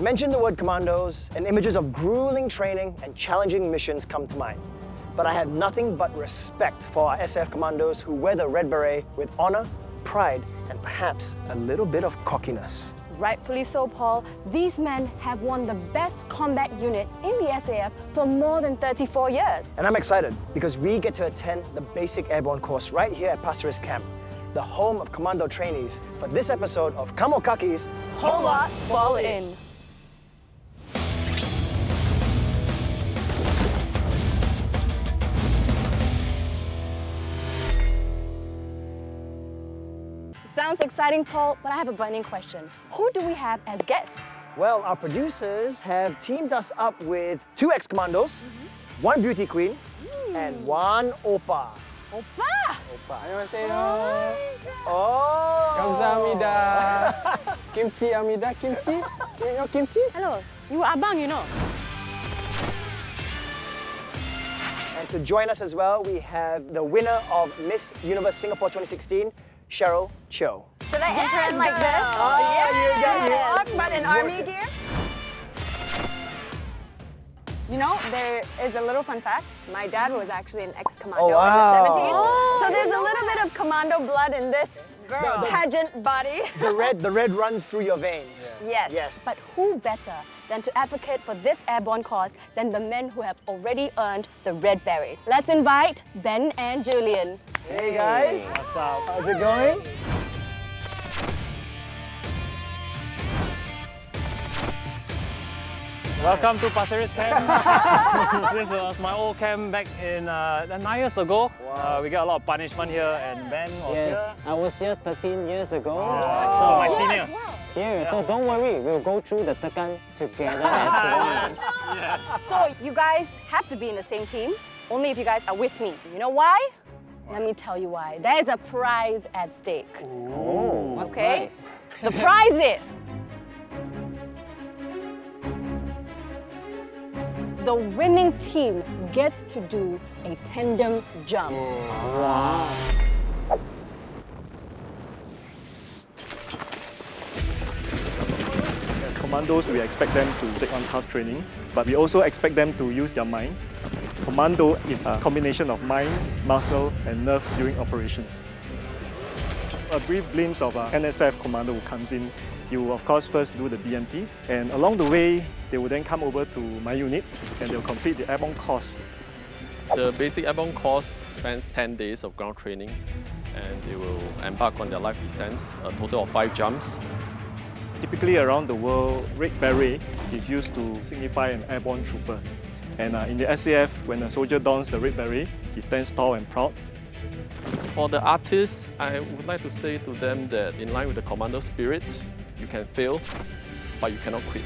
Mention the word commandos and images of grueling training and challenging missions come to mind. But I have nothing but respect for our SF commandos who wear the red beret with honor, pride, and perhaps a little bit of cockiness. Rightfully so, Paul. These men have won the best combat unit in the SAF for more than 34 years. And I'm excited because we get to attend the Basic Airborne Course right here at Pasir Ris Camp, the home of commando trainees, for this episode of CAMOKAKIS. Whole lot, fall in. Sounds exciting, Paul, but I have a burning question. Who do we have as guests? Well, our producers have teamed us up with 2 ex-commandos, 1 beauty queen, and 1 oppa. Oppa! 안녕하세요. Oh! 감사합니다. Kimchi, Amida, kimchi. You know kimchi? Hello, you are abang, you know. And to join us as well, we have the winner of Miss Universe Singapore 2016, Cheryl, Chou. Should I enter in like this? Oh, yeah, But in army gear? You know, there is a little fun fact. My dad was actually an ex-commando Oh, wow. in the 70s. So there's a little bit of commando blood in this pageant body. The red runs through your veins. Yes. Yes. But who better than to advocate for this airborne cause than the men who have already earned the red beret? Let's invite Ben and Julian. Hey guys. What's up? How's it going? Welcome to Pasir Ris Camp. This was my old camp back in 9 years ago. We got a lot of punishment here, and Ben was Yes, here. I was here 13 years ago. So my senior. Yeah, so don't worry, we'll go through the tekan together as seniors. So you guys have to be in the same team, only if you guys are with me. You know why? Let me tell you why. There is a prize at stake. Oh, what Okay? prize? The prize is the winning team gets to do a tandem jump. Wow. As commandos, we expect them to take on tough training, but we also expect them to use their mind. Commando is a combination of mind, muscle, and nerve during operations. A brief glimpse of an NSF commando who comes in. You will, of course, first do the BMP, and along the way, they will then come over to my unit, and they'll complete the airborne course. The Basic Airbone Course spans 10 days of ground training, and they will embark on their live descents, a total of 5 jumps. Typically around the world, red beret is used to signify an airborne trooper. And in the SAF, when a soldier dons the red beret, he stands tall and proud. For the artists, I would like to say to them that in line with the commando spirit, you can fail, but you cannot quit.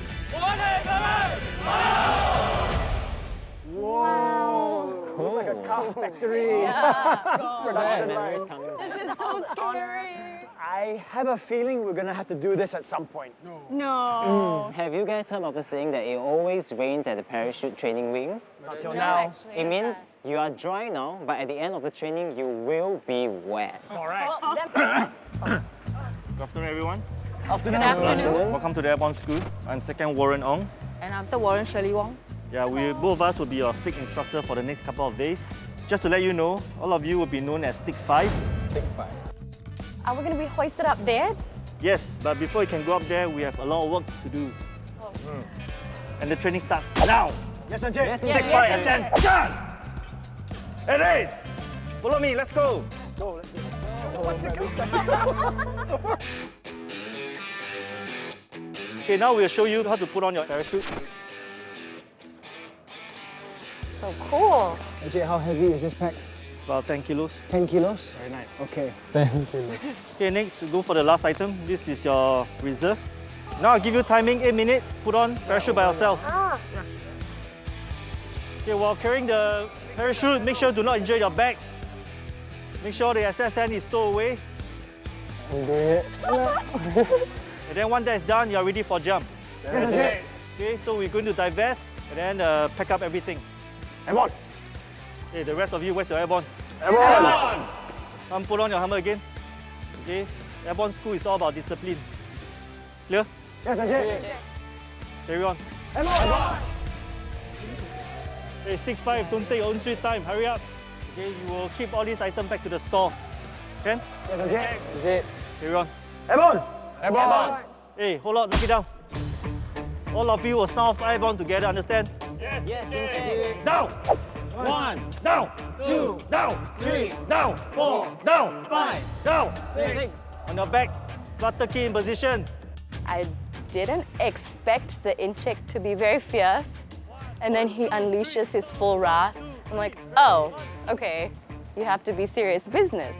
Whoa! Cool. Like a car factory. Production Memories line. coming. This is so scary. I have a feeling we're gonna have to do this at some point. No. Have you guys heard of the saying that it always rains at the parachute training wing? Until now. It means you are dry now, but at the end of the training, you will be wet. Alright. Good afternoon, everyone. Afternoon. Welcome to the Airborne School. I'm Second Warren Ong. And I'm the Warren Shirley Wong. Yeah, both of us will be your stick instructor for the next couple of days. Just to let you know, all of you will be known as Stick 5. Stick 5. Are we going to be hoisted up there? Yes, but before you can go up there, we have a lot of work to do. And the training starts now. Yes, Sanjay. Yes, Stick 5, attention! It is! Follow me, let's go! Go, let's go. Okay, now we'll show you how to put on your parachute. So cool. Sanjay, how heavy is this pack? About 10 kilos. 10 kilos? Very nice. Okay. 10 kilos. Okay, next we go for the last item. This is your reserve. Now I'll give you timing, 8 minutes. Put on parachute by yourself. Okay, while carrying the parachute, make sure do not injure your back. Make sure the SSN is stowed away. I'm doing it. And then once that is done, you're ready for jump. Yes, Sanjay. Okay, so we're going to divest and then pack up everything. Airborne. Okay, the rest of you, where's your airborne? Airborne. Come put on your helmet again. Okay, airborne school is all about discipline. Clear? Yes, Sanjay. Carry on. Hey, stick 5, don't take your own sweet time. Hurry up. Okay, you will keep all these items back to the store. Can? Yes, Encik. Carry on. Airborne! Airborne! Hey, hold on, knock it down. All of you will start off airborne together, understand? Yes, Yes, Encik. Down! 1, Down! 2, Down! 3, Down! 4, Down! 5, Down! 6. On your back, flutter key in position. I didn't expect the incheck to be very fierce, and then he unleashes his full wrath. I'm like, oh, okay, you have to be serious business.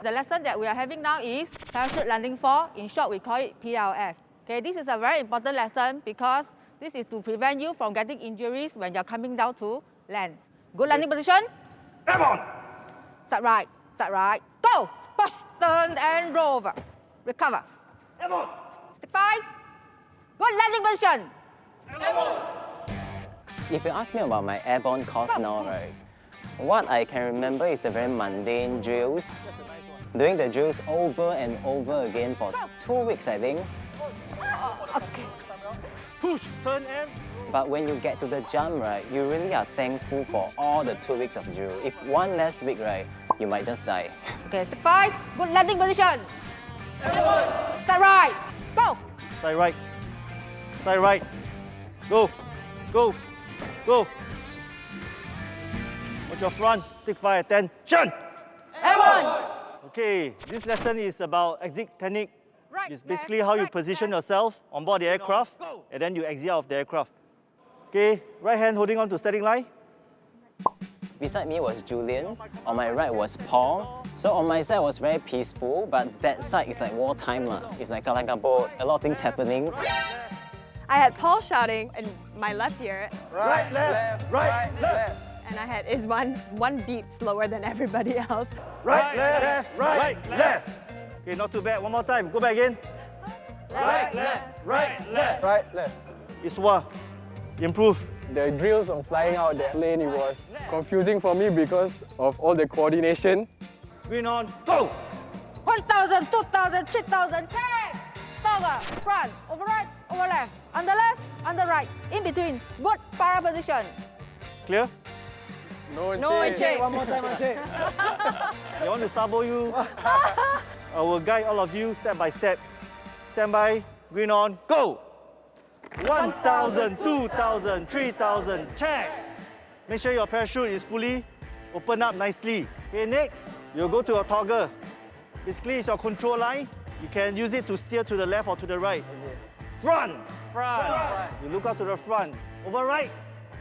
The lesson that we are having now is parachute landing fall. In short, we call it PLF. Okay, this is a very important lesson because this is to prevent you from getting injuries when you're coming down to land. Good landing position. Airborne! Side right, go! Push, turn and roll over. Recover. Airborne! Stick 5. Good landing position. If you ask me about my airborne course now, right, what I can remember is the very mundane drills. Doing the drills over and over again for 2 weeks, I think. Push, turn and... But when you get to the jump, right, you really are thankful for all the 2 weeks of drill. If one less week, right, you might just die. Okay, stick 5. Good landing position. Side right, go! Side right. Side right. Go. Go. Go. Watch your front. Stick 5. Attention. Okay, this lesson is about exit technique. Right, It's basically how you position yourself on board the aircraft and then you exit out of the aircraft. Okay, right hand holding on to steering line. Beside me was Julian, on my right was Paul. So on my side was very peaceful, but that side is like wartime lah. It's like a boat, a lot of things happening. I had Paul shouting in my left ear, Right, left, right, left. and I had Iswan one beat slower than everybody else. Right, left, right, left. Okay, not too bad. One more time. Go back again. Right, left, Right, left. right, left. Iswa, improve. The drills on flying out the plane, it was confusing for me because of all the coordination. Green on, go! 1,000, 2,000, 3,000, check! Toggle, front, over right, over left, under left, under right, in between. Good para position. Clear? No, Encik. One more time, Encik. I want to sabo you. I will guide all of you step by step. Stand by, green on, go! 1,000, 2,000, 3,000, check! Make sure your parachute is fully open up nicely. Okay, next, you'll go to your toggle. Basically, it's your control line. You can use it to steer to the left or to the right. Front! Front. You look out to the front. Over right.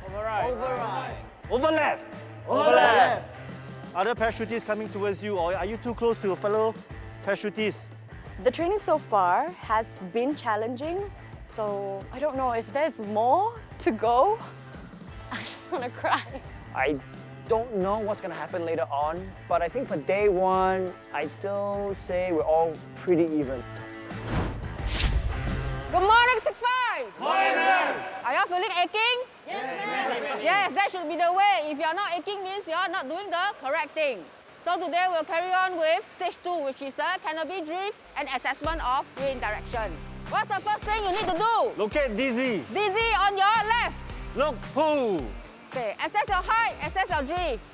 Over right. Over left. Over left. Other parachutists coming towards you, or are you too close to a fellow parachutist? The training so far has been challenging, so I don't know if there's more to go. I just want to cry. I don't know what's going to happen later on, but I think for day one, I'd still say we're all pretty even. Good morning, Stick 5! Morning! Are you feeling aching? Yes, ma'am. Yes, that should be the way. If you're not aching, means you're not doing the correct thing. So today we'll carry on with stage 2, which is the canopy drift and assessment of wind direction. What's the first thing you need to do? Locate dizzy. Dizzy on your left. Look, pull. Okay, assess your height, assess your drift.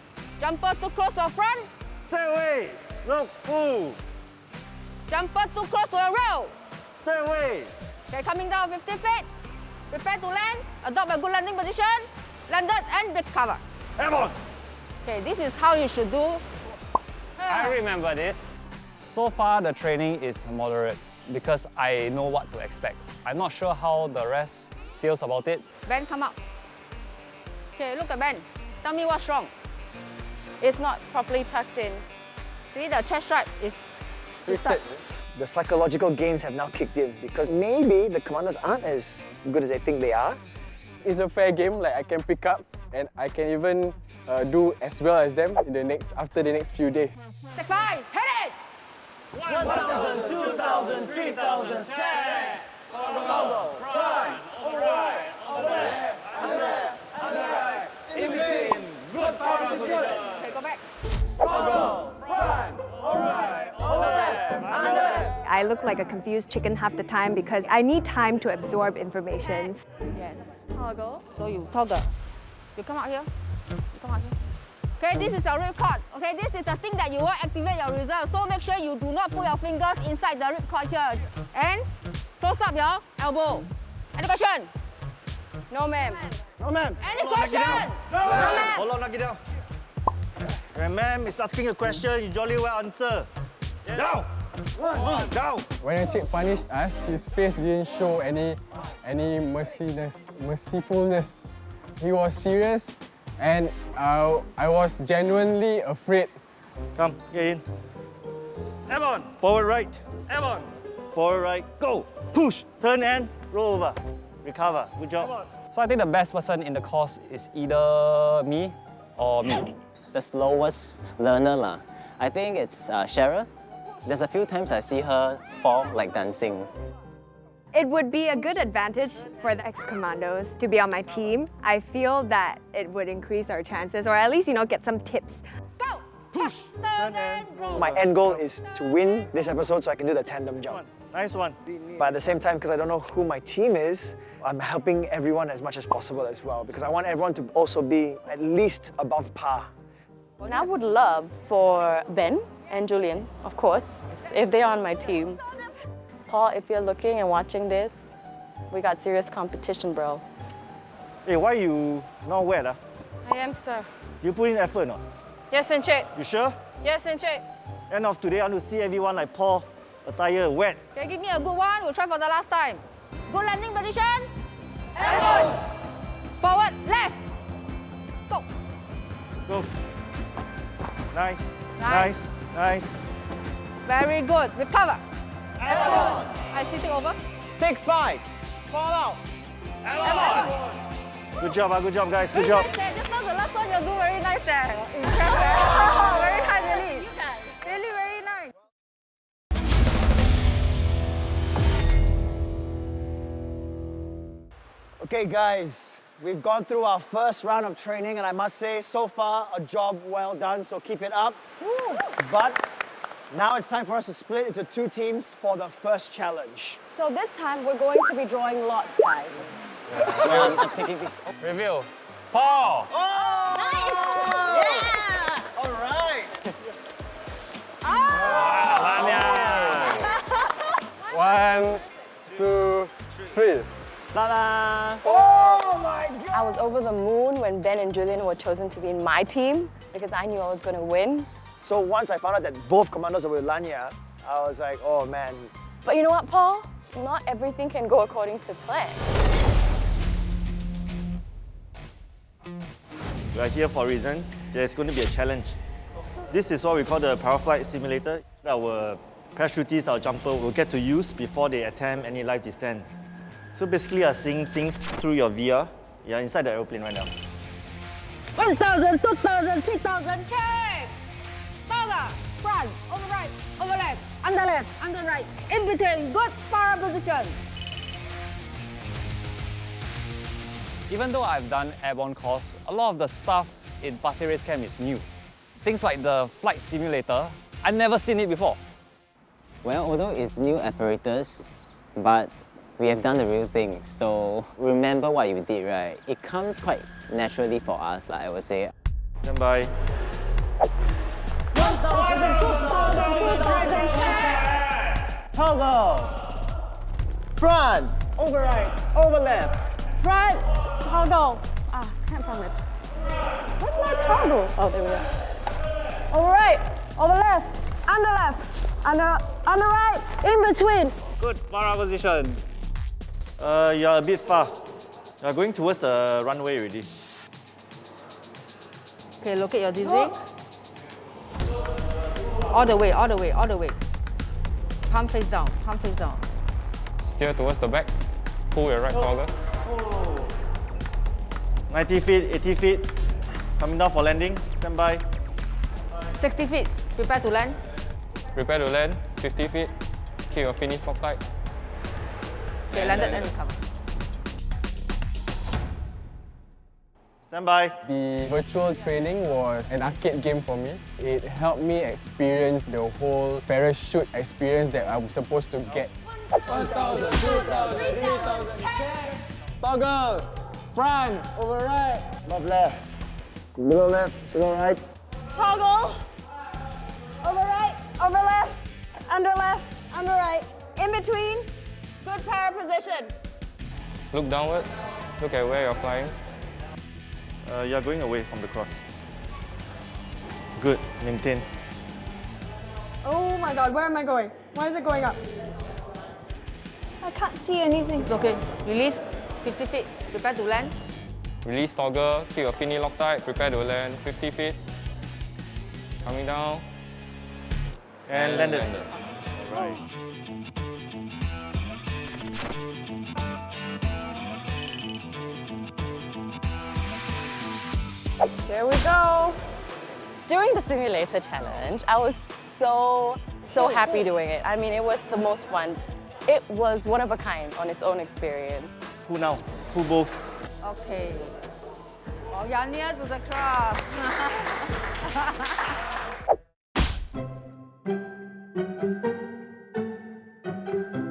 Jumper too close to your front. Stay away. Look, pull. Jumper too close to your rail. Stay away. Okay, coming down 50 feet. Prepare to land. Adopt a good landing position. Landed and recover. Airborne. Okay, this is how you should do. I remember this. So far, the training is moderate because I know what to expect. I'm not sure how the rest feels about it. Ben, come out. Okay, look at Ben. Tell me what's wrong. It's not properly tucked in. See, the chest strap is twisted. The psychological games have now kicked in because maybe the commandos aren't as good as they think they are. It's a fair game, like I can pick up and I can even do as well as them in after the next few days. Step 5, hit it! 1,000, 2,000, 3,000, check! Go, front, over right, over left, under left, under right, in between, good power position. Okay, go back. Go, front, over right, over left, under left. I look like a confused chicken half the time because I need time to absorb information. Yes. Toggle. So you toggle. You come out here. You come out here. Okay, this is the ripcord. Okay, this is the thing that you will activate your reserve. So make sure you do not put your fingers inside the ripcord here. And close up your elbow. Any question? No, ma'am. No, ma'am. Any question? No, ma'am. Hold on, knock it down. When ma'am is asking a question, you jolly well answer. Down! Down! When a chick punished us, his face didn't show any mercifulness. He was serious, and I was genuinely afraid. Come, get in. Airborne! Forward right. Airborne! Forward right. Go! Push! Turn and roll over. Recover. Good job. So I think the best person in the course is either me or me. The slowest learner lah. I think it's Cheryl. There's a few times I see her fall like dancing. It would be a good advantage for the ex-commandos to be on my team. I feel that it would increase our chances, or at least, get some tips. Go! Push! Turn and roll. My end goal is to win this episode so I can do the tandem jump. Nice one. But at the same time, because I don't know who my team is, I'm helping everyone as much as possible as well, because I want everyone to also be at least above par. And I would love for Ben and Julian, of course, if they're on my team. Paul, if you're looking and watching this, we got serious competition, bro. Hey, why you not wet? I am, sir. You put in effort or not? Yes, and check. You sure? Yes, and check. End of today, I want to see everyone like Paul, attire wet. Okay, give me a good one. We'll try for the last time. Good landing position. Airborne! Forward, left. Go. Go. Nice. Nice. Nice. Very good. Recover. Airborne! I sitting over. Stick spike. Fall out. Airborne! Good job, guys. Good job. Nice there. Just now the last one you do very nice there. Impressed. Very nice, really. Really very nice. Okay, guys, we've gone through our first round of training, and I must say, so far, a job well done, so keep it up. But now it's time for us to split into two teams for the first challenge. So this time, we're going to be drawing lots, guys. I'm taking this. Review. Paul! All right. One, two, three. Ta-da! Oh my God! I was over the moon when Ben and Julian were chosen to be in my team because I knew I was going to win. So once I found out that both commandos were with Laanya, I was like, oh man. But you know what, Paul? Not everything can go according to plan. We are here for a reason. There's going to be a challenge. This is what we call the paraflight simulator. Our parachutists, our jumper will get to use before they attempt any live descent. So basically, you are seeing things through your VR. You are inside the aeroplane right now. 1,000, 2,000, 3,000, check! Toggle, front, over right, over left, under right, in between, good power position. Even though I've done airborne course, a lot of the stuff in Pasir Ris Camp is new. Things like the flight simulator, I've never seen it before. Well, although it's new apparatus, but we have done the real thing. So remember what you did, right? It comes quite naturally for us, like I would say. Stand by. 1,000, 2,000, 3,000, Toggle. Front. Over right. Over left. Front, toggle. Can't find it. Where's my toggle? Oh, there we go. Over right, over left, under right, in between. Good para position. You are a bit far. You are going towards the runway already. Okay, locate your dizzy. All the way, all the way, all the way. Palm face down, palm face down. Steer towards the back. Pull your right toggle. 90 feet, 80 feet. Coming down for landing. Stand by. 60 feet, prepare to land. Prepare to land. 50 feet. Keep your finish lock tight. Okay, landed and recover. Stand by. The virtual training was an arcade game for me. It helped me experience the whole parachute experience that I'm supposed to get. 1,000, 2,000, 3,000, check! Toggle! Front, over right. Above left. Below left, below right. Toggle. Over right, over left, under right. In between. Good para position. Look downwards. Look at where you're flying. You're going away from the cross. Good. Maintain. Oh my God, where am I going? Why is it going up? I can't see anything. It's okay. Release. 50 feet. Prepare to land. Release toggle. Keep your fin knee locked tight. Prepare to land. 50 feet. Coming down. And landed. Right. There we go. During the simulator challenge, I was so happy doing it. I mean, it was the most fun. It was one of a kind on its own experience. Who now? Who both? Okay. Oh, you're near to the cross.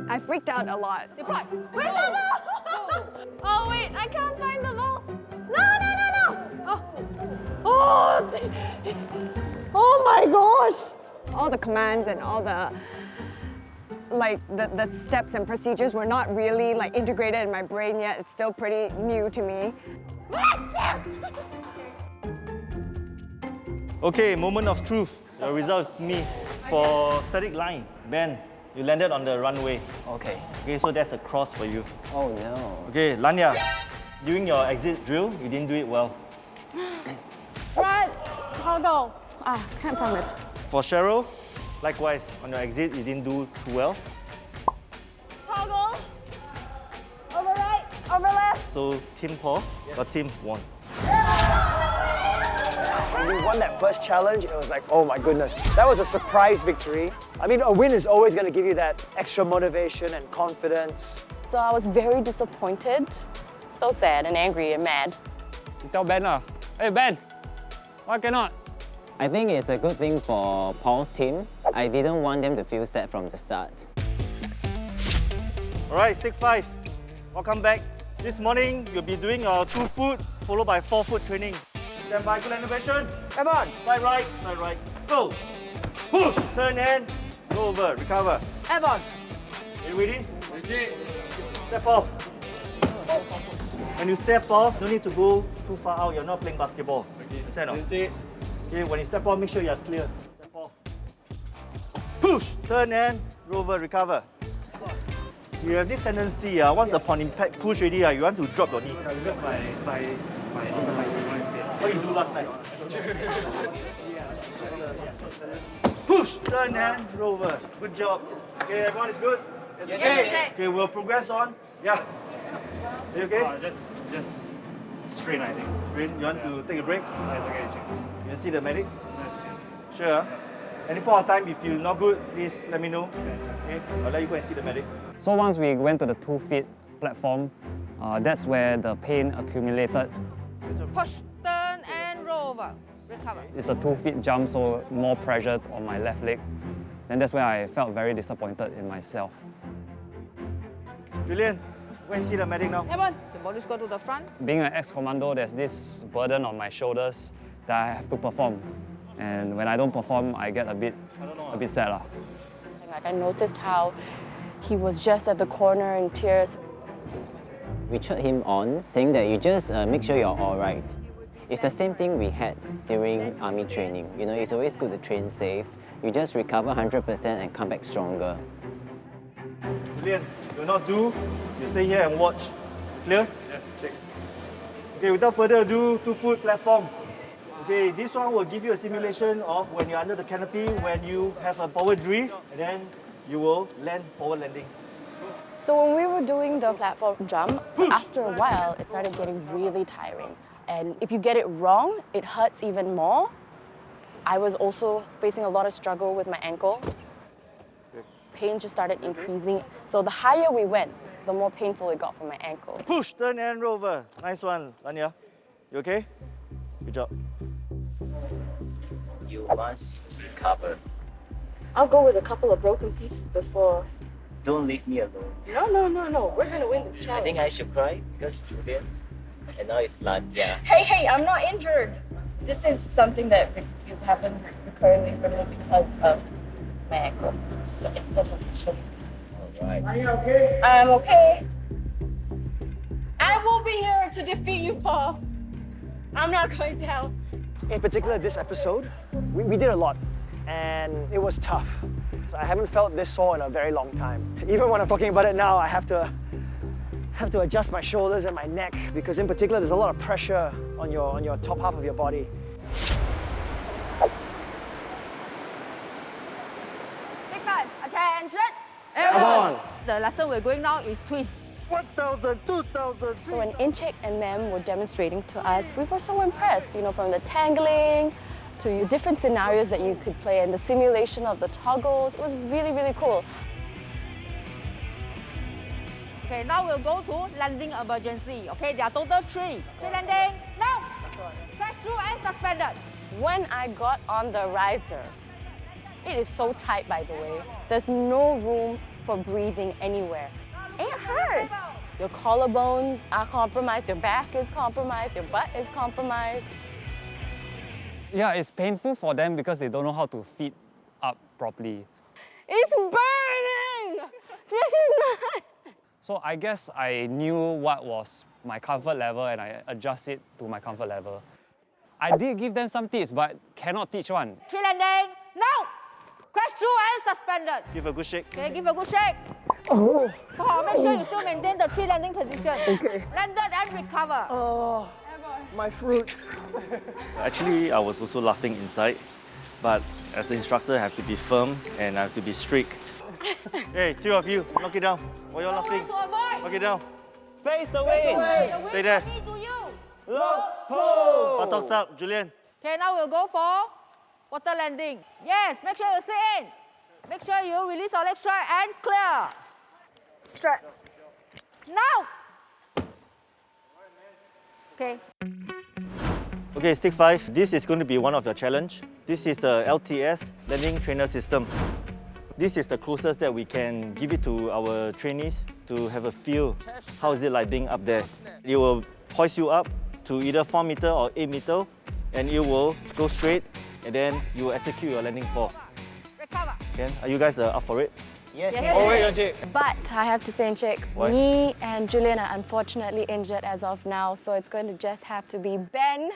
I freaked out a lot. Deploy. Where's the ball? Oh wait, I can't find the ball. No. Oh my gosh. All the commands and all the the steps and procedures were not really integrated in my brain yet. It's still pretty new to me. Okay, moment of truth. The result is me. For static line, Ben, you landed on the runway. Okay. Okay, so that's a cross for you. Oh no. Okay, Laanya, during your exit drill, you didn't do it well. Right, toggle. Can't find it. For Cheryl, likewise, on your exit, you didn't do too well. Toggle. Over right, over left. So Team Paul, your team won. When we won that first challenge, it was like, oh my goodness. That was a surprise victory. I mean, a win is always going to give you that extra motivation and confidence. So I was very disappointed, so sad and angry and mad. You tell Ben lah. Hey Ben, why cannot? I think it's a good thing for Paul's team. I didn't want them to feel sad from the start. All right, stick 5. Welcome back. This morning, you'll be doing your 2-foot followed by 4-foot training. Stand by, good animation. Come on, side right, go. Push, turn and go over, recover. Airborne. You ready? Step off. When you step off, no need to go too far out. You're not playing basketball. Understand? Okay, when you step off, make sure you're clear. Step off. Push, turn and go over, recover. You have this tendency, once upon impact push already, you want to drop your knee. Because what you do last night? Push, turn and roll over. Good job. Okay, everyone is good? Yes. Okay, we'll progress on. Yeah. Are you okay? Just strain, I think. Strain, you want to take a break? That's okay, check. You want to see the medic? That's okay. Sure. Any point of time, if you're not good, please let me know. Okay, I'll let you go and see the medic. So once we went to the 2-feet platform, that's where the pain accumulated. Push, turn and roll over. Recover. It's a 2-feet jump, so more pressure on my left leg. And that's where I felt very disappointed in myself. Julian, go and see the medic now. Airborne. The bodies go to the front. Being an ex-commando, there's this burden on my shoulders that I have to perform. And when I don't perform, I get a bit sad lah. Like I noticed how he was just at the corner in tears. We cheered him on, saying that you just make sure you're all right. It's the same thing we had during army training. You know, it's always good to train safe. You just recover 100% and come back stronger. Julian, you'll not do, you stay here and watch. Clear? Yes, check. Okay, without further ado, 2-foot platform. Okay, this one will give you a simulation of when you're under the canopy, when you have a forward drift, and then you will land forward landing. So when we were doing the platform jump, after a while, it started getting really tiring. And if you get it wrong, it hurts even more. I was also facing a lot of struggle with my ankle. Pain just started increasing. So the higher we went, the more painful it got for my ankle. Push, turn and roll over. Nice one, Laanya. You okay? Good job. You must recover. I'll go with a couple of broken pieces before. Don't leave me alone. No. We're gonna win this challenge. I think I should cry because Julian, and now it's Laanya. Hey, I'm not injured. This is something that happens recurrently for me because of my ankle. So it doesn't happen. Alright. Are you okay? I'm okay. I will be here to defeat you, Paul. I'm not going down. In particular, this episode, we did a lot, and it was tough. So I haven't felt this sore in a very long time. Even when I'm talking about it now, I have to adjust my shoulders and my neck because, in particular, there's a lot of pressure on your top half of your body. Take 5. Attention. Airborne. The lesson we're going now is twist. 1,000, 2,000, So when Inchik and Mem were demonstrating to us, we were so impressed, from the tangling to different scenarios that you could play and the simulation of the toggles. It was really, really cool. Okay, now we'll go to landing emergency. Okay, there are total 3. 3 landing. Now, crash through and suspended. When I got on the riser, it is so tight, by the way. There's no room for breathing anywhere. It hurts. Your collarbones are compromised, your back is compromised, your butt is compromised. Yeah, it's painful for them because they don't know how to feed up properly. It's burning! This is not... So I guess I knew what was my comfort level and I adjusted to my comfort level. I did give them some tips, but cannot teach one. 3 landing. Now, crash through and suspended. Give a good shake. Okay, give a good shake. Oh. Make sure you still maintain the 3 landing position. Okay. Landed and recover. Oh, my fruit. Actually, I was also laughing inside, but as an instructor, I have to be firm and I have to be strict. Hey, 3 of you, knock it down. Why are you laughing? To avoid. Knock it down. Face the wind! The wind Stay there. from me to you. Look, pull! Buttocks up, Julian. Okay, now we'll go for water landing. Yes, make sure you sit in. Make sure you release your leg straight and clear. Straight. Now. Okay. Okay, stick 5. This is going to be one of your challenge. This is the LTS, Landing Trainer System. This is the closest that we can give it to our trainees to have a feel. How is it like being up there? It will hoist you up to either 4 meter or 8 meter, and it will go straight, and then you will execute your landing fall. Recover. Okay, are you guys up for it? Yes. Oh, wait, Inchik. But I have to say, Inchik, What? me and Julian are unfortunately injured as of now, so it's going to just have to be Ben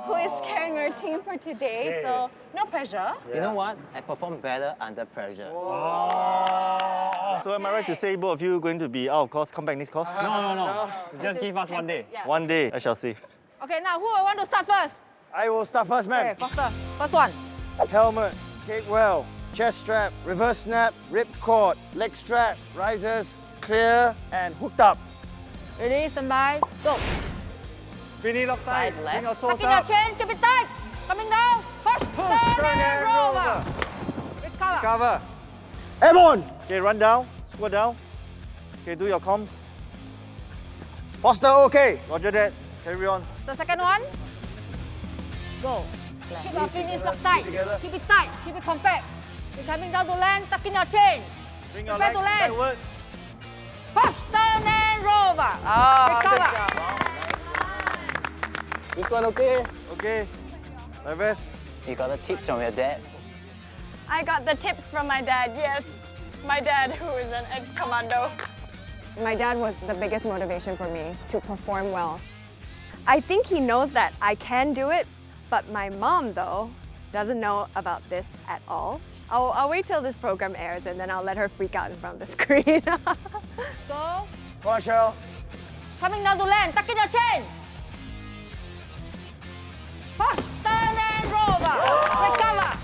who is carrying our team for today. So no pressure. You know what? I perform better under pressure. So am I right to say both of you are going to be out of course, come back next course? No. Just give us one day. Yeah. One day, I shall see. Okay, now who will want to start first? I will start first, man. Okay, faster. First one. Helmet, gatewell, chest strap, reverse snap, ripped cord, leg strap, risers, clear, and hooked up. Ready, stand by, go. Finish lock tight, Side left. bring your Tuck toes in your up. chin, keep it tight. Coming down, push, turn and roll over. Recover. Cover. Airborne! Okay, run down, squat down. Okay, do your comms. Foster, okay. Roger that. Carry on. The second one, go. Keep your finish lock tight. Keep it tight, keep it compact. You're coming down to land, tuck in your chin. Bring your Prepare leg to land. backwards. Push, turn and roll over. Recover. This one okay? Okay. My rest. You got the tips from your dad? I got the tips from my dad, yes. My dad, who is an ex-commando. My dad was the biggest motivation for me to perform well. I think he knows that I can do it, but my mom, though, doesn't know about this at all. I'll wait till this program airs and then I'll let her freak out in front of the screen. Go. Come on, Cheryl. Coming down to land, tuck in your chin. Push, turn and roll over. Recover.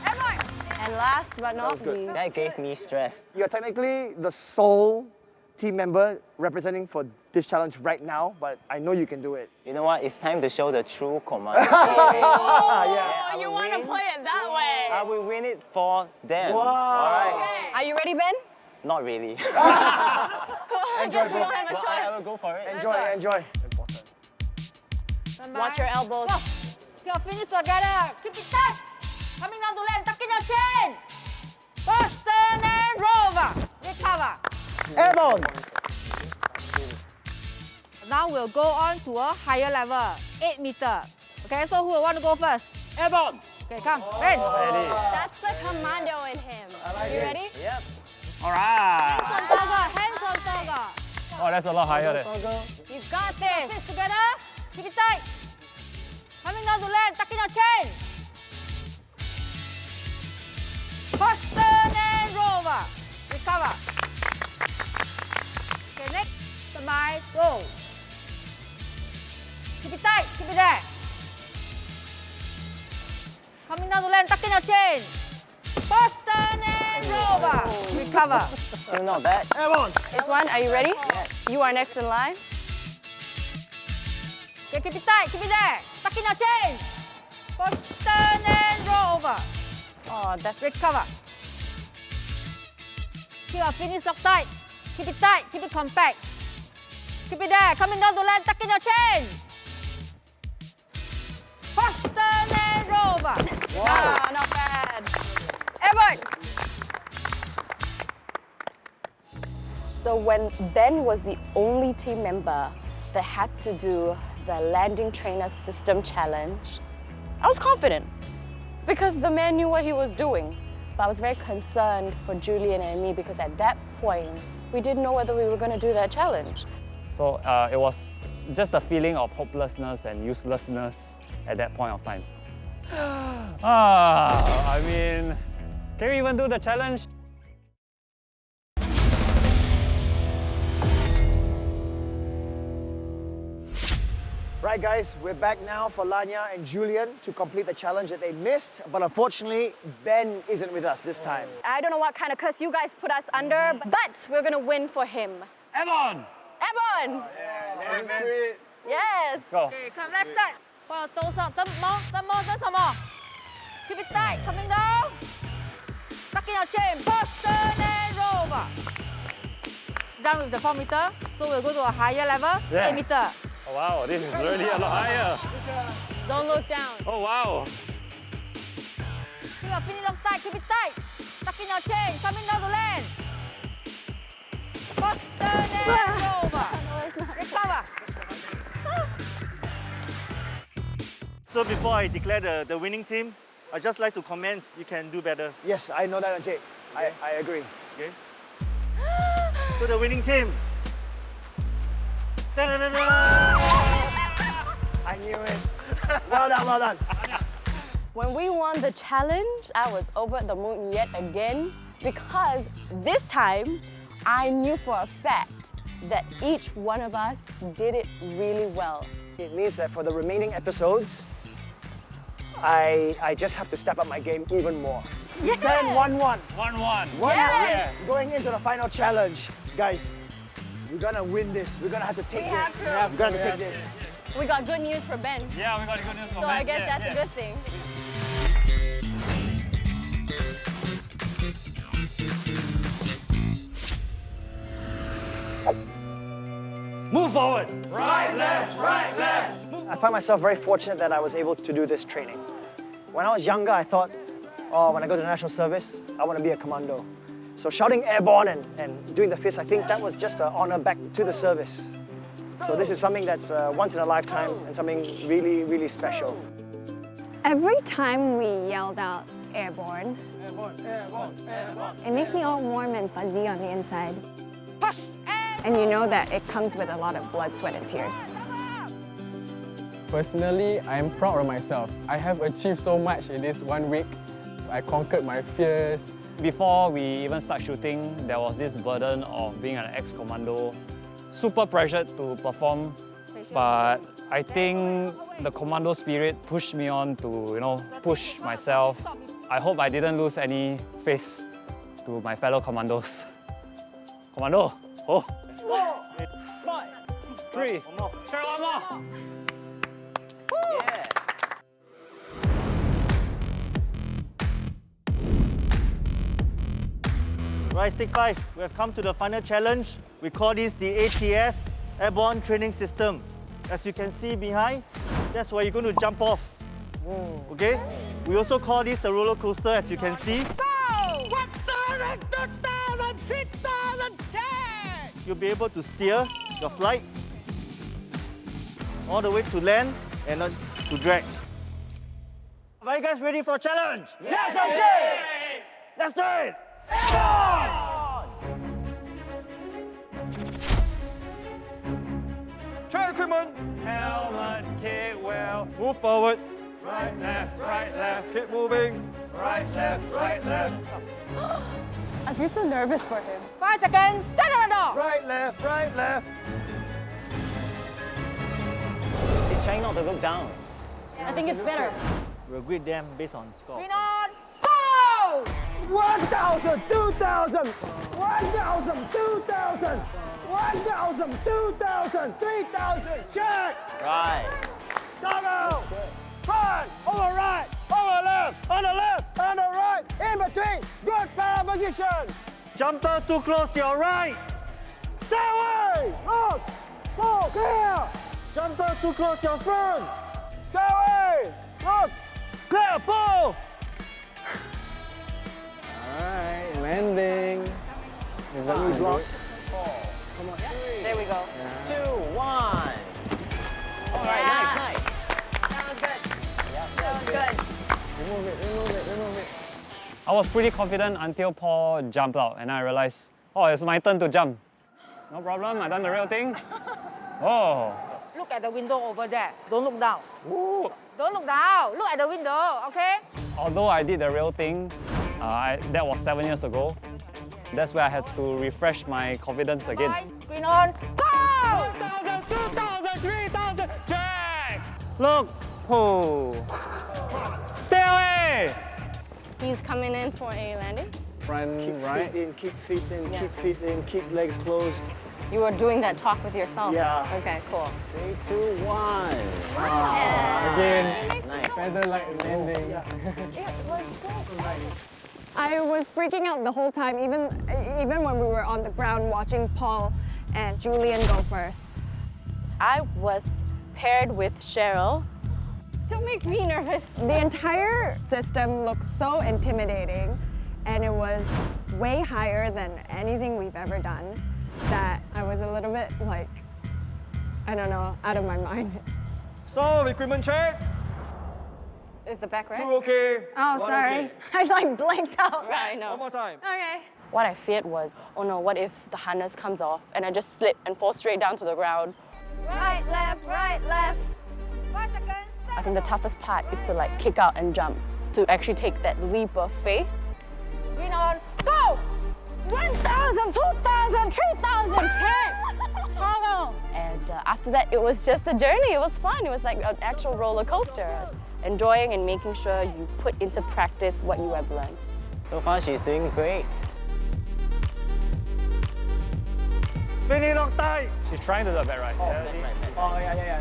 Airborne. And last but not was good. least, That gave me stress. You're technically the sole team member representing for this challenge right now, but I know you can do it. You know what? It's time to show the true commando. Yeah. you want to play it that way. I will win it for them. Wow. All right. Are you ready, Ben? Not really. I guess we don't have a But choice. I will go for it. Enjoy. Stand by. Watch your elbows. Go. Keep your finish together. Keep it tight. Coming down to land, tuck in your chin. Push, turn and roll over. Recover. Airborne. Now we'll go on to a higher level, 8 meter. Okay, so who will want to go first? Airborne. Okay, come, Ben. That's the commando in him. You ready? Yep. All right. Hands on target, hands on target. Oh, that's a lot higher there. You got this. Fist together, keep it tight. Coming down to land, tuck in your chin. Push, turn and roll over. Recover. Okay, next. Stand by, go. Keep it tight, keep it there. Coming down to land, tuck in your chin. Push, turn and roll over. Recover. Still not bad. Airborne. Iswan, are you ready? You are next in line. Okay, keep it tight, keep it there. Tuck in your chin. Push, turn and roll over. Oh, that's Recover. Keep your finish locked tight. Keep it tight, keep it compact. Keep it there. Coming down to land, tuck in your chin. Push, turn and roll over. Ah, not bad. Airborne. So when Ben was the only team member that had to do the landing trainer system challenge, I was confident because the man knew what he was doing. But I was very concerned for Julian and me because at that point, we didn't know whether we were going to do that challenge. So it was just a feeling of hopelessness and uselessness at that point of time. I mean, can we even do the challenge? Right, guys, we're back now for Laanya and Julian to complete the challenge that they missed. But unfortunately, Ben isn't with us this time. I don't know what kind of curse you guys put us under, but we're gonna win for him. Airborne! Airborne! Yes! Go. Okay, come, let's start. Point your toes up. Turn more, turn some more. Keep it tight, coming down. Tuck in your chin. Push, turn and roll over. Done with the 4 meter. So we'll go to a higher level, 8 meter. Oh, wow, this is really a lot higher. Don't look down. Oh, wow. Keep your finish locked tight, keep it tight. Tuck in your chin, coming down to land. Push, turn and roll over. Recover. So before I declare the winning team, I'd just like to comment you can do better. Yes, I know that, Ajay. I agree. Okay? So the winning team. Ta-da-da-da! I knew it. Well done, well done. When we won the challenge, I was over the moon yet again because this time I knew for a fact that each one of us did it really well. It means that for the remaining episodes, I just have to step up my game even more. Yes. It's then 1-1. 1-1. Yes. Going into the final challenge, guys, we're gonna win this. We're gonna have to take We this. have to. We're gonna have to take this. We got good news for Ben. Yeah, we got good news for So Ben. I guess that's a good thing. Move forward! Right, left, right, left. I find myself very fortunate that I was able to do this training. When I was younger, I thought, oh, when I go to the national service, I want to be a commando. So shouting airborne and doing the fist, I think that was just an honor back to the service. So this is something that's once in a lifetime and something really, really special. Every time we yelled out airborne, it makes me all warm and fuzzy on the inside. Push And you know that it comes with a lot of blood, sweat, and tears. Personally, I am proud of myself. I have achieved so much in this 1 week. I conquered my fears. Before we even start shooting, there was this burden of being an ex-commando. Super pressured to perform, but I think the commando spirit pushed me on to, push myself. I hope I didn't lose any face to my fellow commandos. Commando, oh! 3, One more. Cheryl, one more! Yeah. Right, stick 5. We have come to the final challenge. We call this the ATS, Airborne Training System. As you can see behind, That's where you're going to jump off. Okay? We also call this the roller coaster, as you can see. Go! 1,000, 2,000, 3,000, check! You'll be able to steer your flight all the way to land and not to drag. Are you guys ready for a challenge? Yes, okay! Let's do it! Try equipment. Helmet, kit well. Move forward. Right, left. Keep moving. Right, left. I feel so nervous for him. 5 seconds, stand on the door! Right, left. He's trying not to look down. I think it's better. We'll grade them based on score. Green on, go! 1,000, 2,000, 1,000, 2,000, 1,000, 2,000, 3,000, check! Right. Doggo! Front, over right, over left, on the right, in between, good power position! Jumper too close to your right. Stay away! Look! Go, clear! Jumper too close to your front. Stay away! Look! Clear, pull! Alright, landing. Is that He's locked. There we go. 2, 1. All right, nice. That was good. That was good. Remove it. I was pretty confident until Paul jumped out and I realized, oh, it's my turn to jump. No problem, I done the real thing. Oh. Look at the window over there. Don't look down. Ooh. Don't look down. Look at the window, okay? Although I did the real thing, that was 7 years ago. That's where I had to refresh my confidence again. Green on, go! 1,000, 2,000, 3,000, jack! Look, pull. Stay away! He's coming in for a landing. Front right. Keep feet in, keep feet in, keep legs closed. You were doing that talk with yourself. Yeah. Okay, cool. 3, 2, 1. Again. Nice. Feather like landing. I was freaking out the whole time, even when we were on the ground watching Paul and Julian go first. I was paired with Cheryl. Don't make me nervous. The entire system looked so intimidating, and it was way higher than anything we've ever done, that I was a little bit like, I don't know, out of my mind. So, equipment check. Is the back right? 2 okay. Oh, 1 sorry. okay. I like blanked out. Yeah, I know. One more time. Okay. What I feared was, oh no, what if the harness comes off and I just slip and fall straight down to the ground? Right, left, right, left. 5 seconds. I think the toughest part is to like kick out and jump, to actually take that leap of faith. Green on, go! 1,000, 2,000, 3,000, check! Toggle! And after that, it was just a journey. It was fun. It was like an actual roller coaster. Enjoying and making sure you put into practice what you have learned. So far, she's doing great. Finish lock tight. She's trying to do that right. Oh, yeah.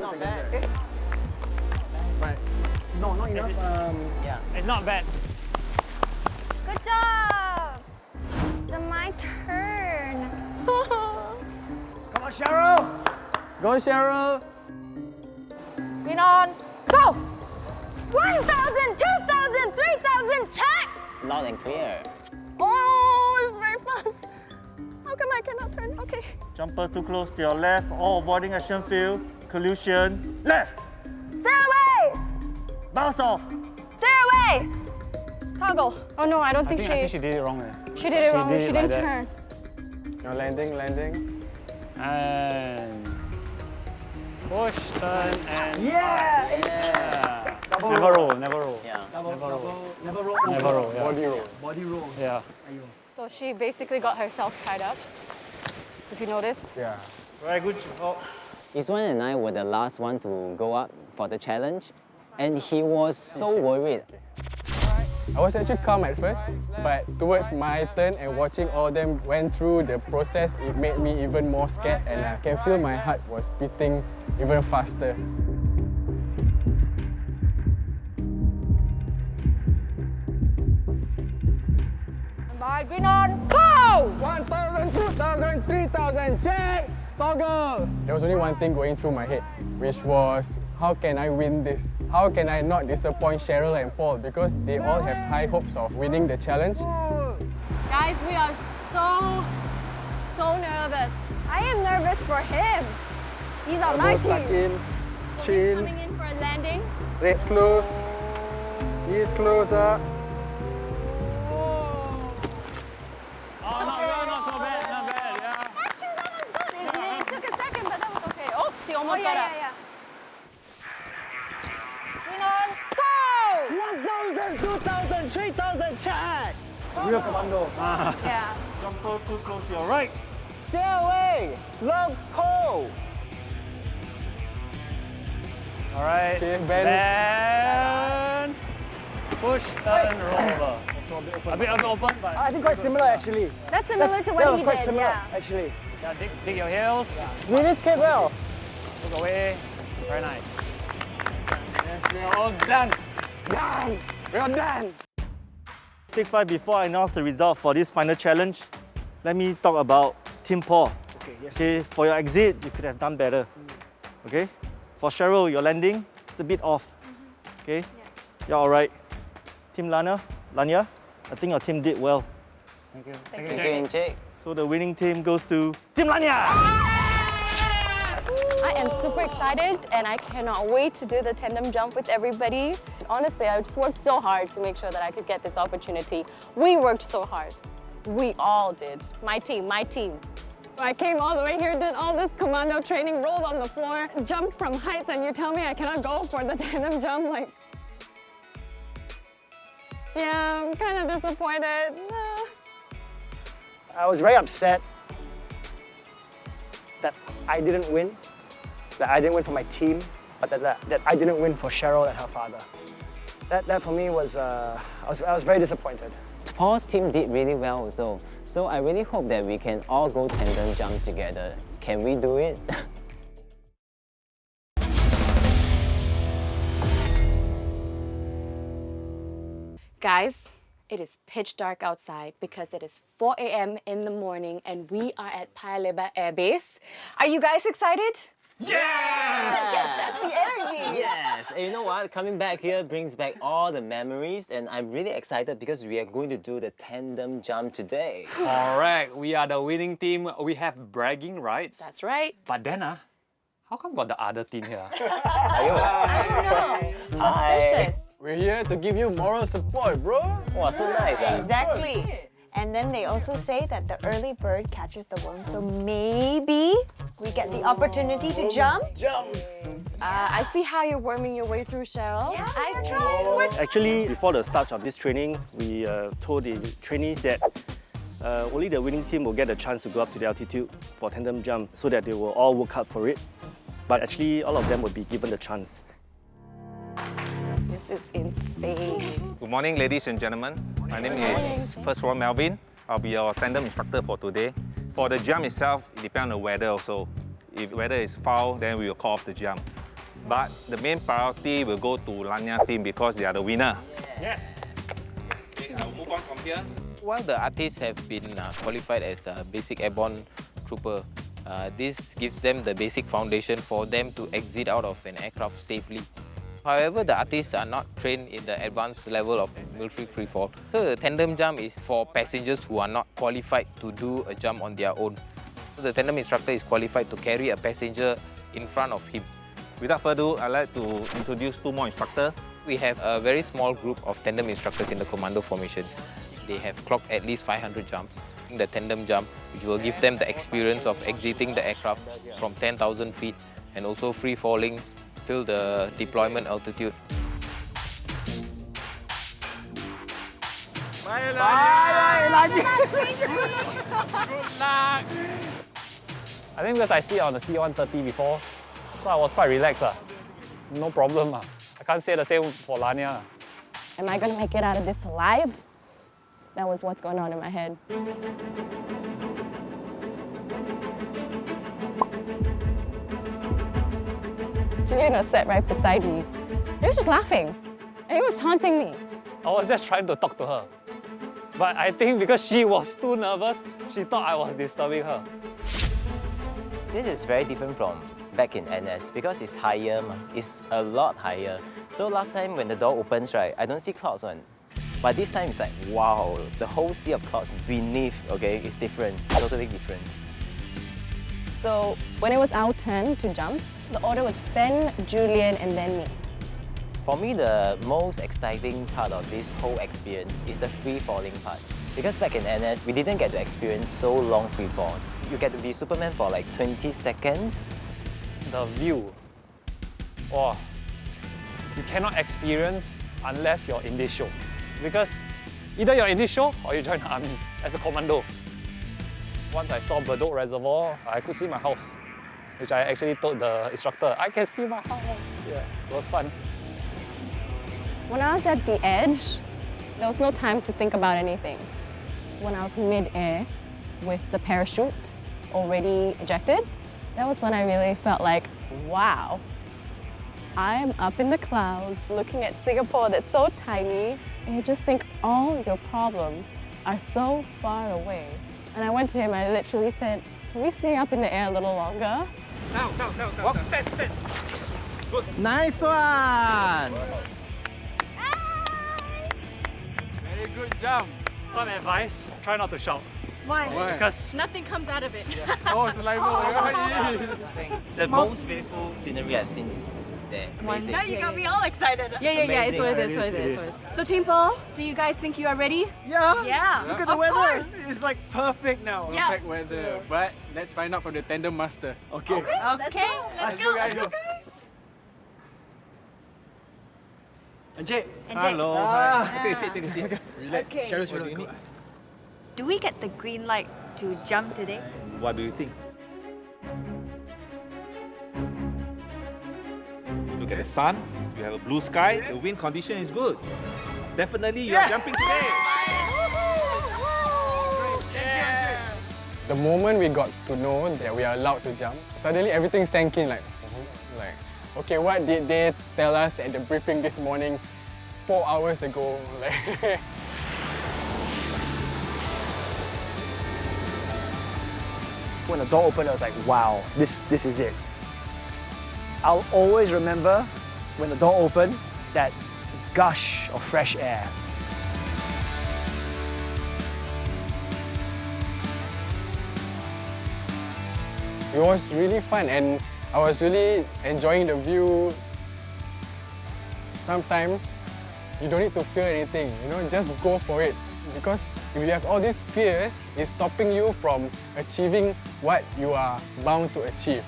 Not bad. Right. No, not enough. Yeah. It's not bad. Good job. It's my turn. Come on, Cheryl! Go, Cheryl. Green on, go! 1,000, 2,000, 3,000, check! Loud and clear. Oh, it's very fast. How come I cannot turn? Okay. Jumper too close to your left, or avoiding action field. Collision. Left. Stay away! Bounce off. Stay away! Toggle. Oh no, I don't I think think she did it wrong. She did it wrong. did She it didn't like that. turn. Now landing. And push, turn, and Yeah! never roll. Yeah. Never roll. Never roll. Yeah. Body roll. Body roll. Yeah. So she basically got herself tied up, if you notice. Yeah. Very good. Oh. Iswan and I were the last one to go up for the challenge, and he was so worried. I was actually calm at first, but towards my turn and watching all them went through the process, it made me even more scared, and I can feel my heart was beating even faster. Bye, green on, go! 1,000, 2,000, 3,000, check! Toggle! There was only one thing going through my head, which was, how can I win this? How can I not disappoint Cheryl and Paul? Because they all have high hopes of winning the challenge. Guys, we are so nervous. I am nervous for him. These are my Stuck team. in, chin, Coming in for a landing. legs close, knees closer. Oh, not so bad, not bad, yeah. Actually, that was good. It took a second, but that was okay. Oh, she almost got up. Green on, go! 1,000, 2,000, 3,000, check! Real commando. Yeah. Jumper too close to your right. Stay away! Love pole! All right, Okay, bend. then push, turn, roll over. A bit open, but I think quite similar actually. That's similar to That what was he quite did, similar yeah. actually. yeah, dig your heels, Read this kid well. look away. Very nice. Yes, we're all done. Done! We're done! Take 5 before I announce the result for this final challenge. Let me talk about Team Paul. Okay, yes. Okay, for your exit, you could have done better. Okay? For Cheryl, your landing is a bit off. Okay? You're all right. Team Laanya, I think your team did well. Thank you. Thank you, Jake. So the winning team goes to Team Laanya! I am super excited and I cannot wait to do the tandem jump with everybody. Honestly, I just worked so hard to make sure that I could get this opportunity. We worked so hard. We all did. My team. I came all the way here, did all this commando training, rolled on the floor, jumped from heights, and you tell me I cannot go for the tandem jump? Like, yeah, I'm kind of disappointed. I was very upset that I didn't win, that I didn't win for my team, but that I didn't win for Cheryl and her father. That for me was, I was very disappointed. Paul's team did really well also. So I really hope that we can all go tandem jump together. Can we do it? Guys, it is pitch dark outside because it is 4 a.m. in the morning and we are at Paya Lebar Air Base. Are you guys excited? That's the energy! Yes! And you know what? Coming back here brings back all the memories and I'm really excited because we are going to do the tandem jump today. Correct. We are the winning team. We have bragging rights. That's right. But then, how come got the other team here? I don't know. Suspicious. We're here to give you moral support, bro. Wow, so nice. Exactly. And then they also say that the early bird catches the worm. So maybe we get the opportunity to jump. I see how you're worming your way through, Cheryl. Yeah, we're trying. Actually, before the start of this training, we told the trainees that only the winning team will get a chance to go up to the altitude for tandem jump so that they will all work hard for it. But actually, all of them will be given the chance. This is insane. Good morning, ladies and gentlemen. My name is First Row Melvin. I'll be your tandem instructor for today. For the jump itself, it depends on the weather also. If the weather is foul, then we will call off the jump. But the main priority will go to Laanya team because they are the winner. Yes. Okay, I'll move on from here. While the artists have been qualified as a Basic Airborne Trooper, this gives them the basic foundation for them to exit out of an aircraft safely. However, the artists are not trained in the advanced level of military freefall. So the tandem jump is for passengers who are not qualified to do a jump on their own. So the tandem instructor is qualified to carry a passenger in front of him. Without further ado, I'd like to introduce two more instructors. We have a very small group of tandem instructors in the commando formation. They have clocked at least 500 jumps. The tandem jump, which will give them the experience of exiting the aircraft from 10,000 feet and also free falling till the deployment altitude. Bye, Laanya! Good luck! I think because I see it on the C-130 before, so I was quite relaxed. No problem. I can't say the same for Laanya. Am I gonna make it out of this alive? That was what's going on in my head. Julian was sat right beside me. He was just laughing, and he was taunting me. I was just trying to talk to her. But I think because she was too nervous, she thought I was disturbing her. This is very different from back in NS because it's higher, it's a lot higher. So last time when the door opens, right, I don't see clouds one. But this time it's like, wow, the whole sea of clouds beneath, okay, is different, totally different. So when it was our turn to jump, the order was Ben, Julian, and then me. For me, the most exciting part of this whole experience is the free-falling part. Because back in NS, we didn't get to experience so long free fall. You get to be Superman for like 20 seconds. The view, oh, you cannot experience unless you're in this show. Because either you're in this show or you join the army as a commando. Once I saw Bedok Reservoir, I could see my house, which I actually told the instructor, I can see my house. Yeah, it was fun. When I was at the edge, there was no time to think about anything. When I was mid-air with the parachute already ejected, that was when I really felt like, wow, I'm up in the clouds looking at Singapore that's so tiny, and you just think all your problems are so far away. And I went to him, I literally said, can we stay up in the air a little longer? Now. Walk, stand. Good. Nice one! Very good jump. Some advice, try not to shout. Why? Because nothing comes out of it. oh, it's like The most beautiful scenery I've seen is there. Amazing. Now you got me all excited. Yeah, it's worth it. So Team Paul, do you guys think you are ready? Yeah. Yeah. Look at the Of weather. course. It's like perfect now. Yeah. Perfect weather, but let's find out from the tandem master. Okay. Okay, let's go guys. Encik. Hello. Take a seat. Relax. Okay. Cheryl, go. Do we get the green light to jump today? What do you think? Look at the sun, you have a blue sky, the wind condition is good. Definitely you are jumping today. The moment we got to know that we are allowed to jump, suddenly everything sank in like, okay, what did they tell us at the briefing this morning 4 hours ago? Like, When the door opened, I was like, wow, this is it. I'll always remember when the door opened, that gush of fresh air. it was really fun and I was really enjoying the view. Sometimes you don't need to fear anything, just go for it. Because if you have all these fears, it's stopping you from achieving what you are bound to achieve.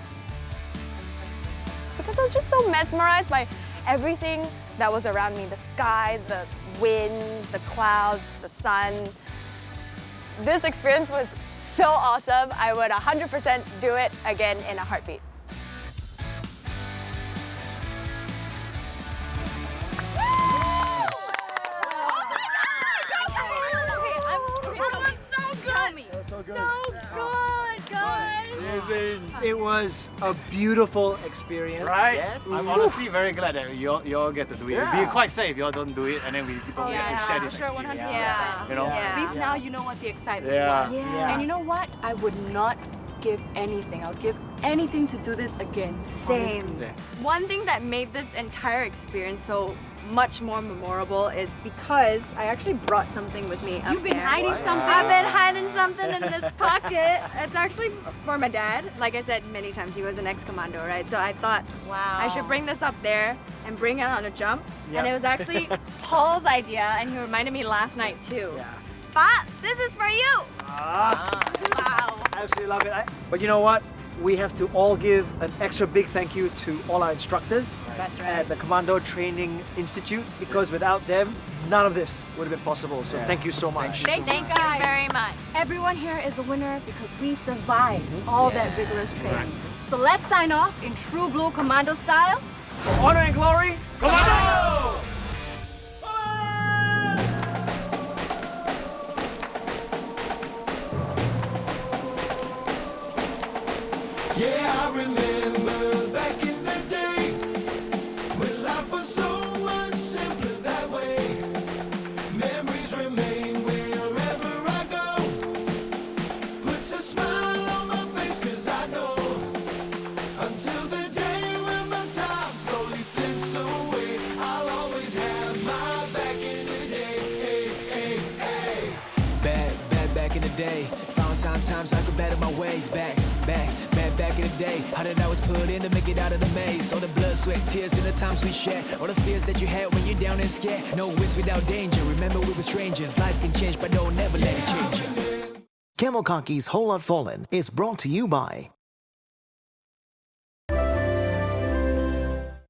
Because I was just so mesmerized by everything that was around me. The sky, the winds, the clouds, the sun. This experience was so awesome. I would 100% do it again in a heartbeat. It was a beautiful experience. Right? Yes. I'm honestly very glad that you all get to do it. It'd be quite sad if you all don't do it and then we don't get to share this Sure, 100%. experience. You know? At least now you know what the excitement Yeah. was. And you know what? I would not give anything. I would give anything to do this again. Same. honestly. One thing that made this entire experience so much more memorable is because I actually brought something with me. You've been hiding something? I've been hiding something in this pocket. It's actually for my dad. Like I said many times, he was an ex-commando, right? So I thought, Wow. I should bring this up there and bring it on a jump. And it was actually Paul's idea, and he reminded me last night too. But this is for you. Wow. I absolutely love it. But you know what? We have to all give an extra big thank you to all our instructors at the Commando Training Institute, because without them, none of this would have been possible. So thank you so much. Thank you very much. Everyone here is a winner because we survived all that rigorous training. So let's sign off in true blue commando style. For honor and glory, Commando! Yeah, I remember back in the day when life was so much simpler that way. Memories remain wherever I go. Puts a smile on my face 'cause I know day. Found sometimes I could better my ways. Back in the day. How did I was put in to make it out of the maze? All the blood, sweat, tears, and the times we shared. All the fears that you had when you're down and scared. No wins without danger. Remember we were strangers. Life can change, but don't never let it change you. CAMOKAKIS Whole Lot Fallen is brought to you by